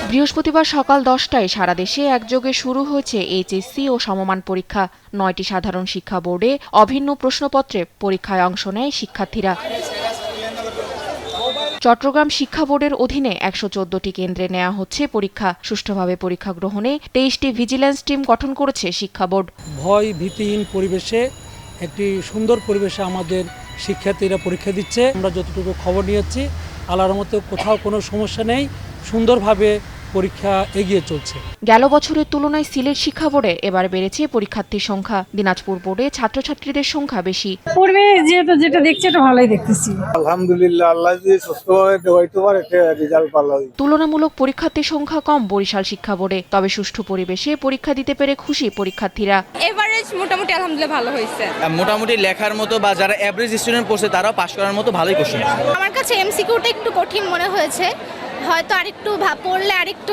বৃহস্পতিবার সকাল 10টায় সারা দেশে একযোগে শুরু হয়েছে এইচএসসি ও সমমান পরীক্ষা। 9টি সাধারণ শিক্ষা বোর্ডে অভিন্ন প্রশ্নপত্রে পরীক্ষায় অংশ নেয় শিক্ষার্থীরা। চট্টগ্রাম শিক্ষা বোর্ডের অধীনে 114টি কেন্দ্রে নেওয়া হচ্ছে পরীক্ষা। সুষ্ঠুভাবে পরীক্ষা গ্রহণে 23টি ভিজিল্যান্স টিম গঠন করেছে শিক্ষা বোর্ড। ভয় ভীতিহীন পরিবেশে একটি সুন্দর পরিবেশে আমাদের শিক্ষার্থীরা পরীক্ষা দিচ্ছে। আমরা যতটুকু খবর নিয়েছি আল্লাহর রহমতে কোথাও কোনো সমস্যা নেই, সুন্দরভাবে পরীক্ষা এগিয়ে চলছে। গেল বছরের তুলনায় সিলেট শিক্ষা বোর্ডে এবার বেড়েছে পরীক্ষার্থীর সংখ্যা। দিনাজপুর বোর্ডে ছাত্রছাত্রীদের সংখ্যা বেশি। পূর্বে যেটা দেখছি এটা ভালোই দেখতেছি। আলহামদুলিল্লাহ, আল্লাহ যদি সুস্থভাবে দেওয়াইতে পারে রেজাল্ট ভালো হবে। তুলনামূলক পরীক্ষার্থীর সংখ্যা কম বরিশাল শিক্ষা বোর্ডে, তবে সুষ্ঠু পরিবেশে পরীক্ষা দিতে পেরে খুশি পরীক্ষার্থীরা। এভারেজ মোটামুটি আলহামদুলিল্লাহ ভালো হয়েছে। মোটামুটি লেখার মতো বা যারা এভারেজ স্টুডেন্ট পড়ছে তারাও পাস করার মতো ভালোই কোশ্চেন। আমার কাছে এমসিকিউটা একটু কঠিন মনে হয়েছে, হয়তো আরেকটু পড়লে আরেকটু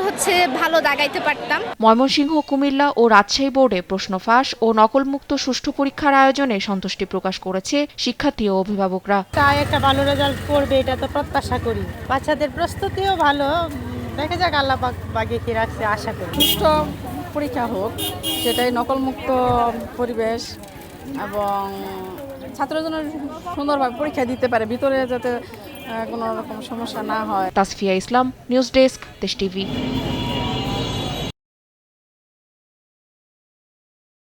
ভালো দাগাইতে পারতাম। ময়মনসিংহ, কুমিল্লা ও রাজশাহী বোর্ডে প্রশ্ন ফাঁস ও নকলমুক্ত সুষ্ঠু পরীক্ষার আয়োজনে সন্তুষ্টি প্রকাশ করেছে শিক্ষার্থী ও অভিভাবকরা। তাই একটা ভালো রেজাল্ট করবে এটা তো প্রত্যাশা করি। বাচ্চাদের প্রস্তুতিও ভালো, দেখা যাক আল্লাহ পাক বাগে কি রাখছে, আশা করি সুষ্ঠু পরীক্ষা হোক, সেটাই নকলমুক্ত পরিবেশ এবং ছাত্ররা যেন সুন্দরভাবে পরীক্ষা দিতে পারে, ভিতরে যাতে কোনো রকম সমস্যা না হয়। তাসফিয়া ইসলাম, নিউজ ডেস্ক, দেশ টিভি।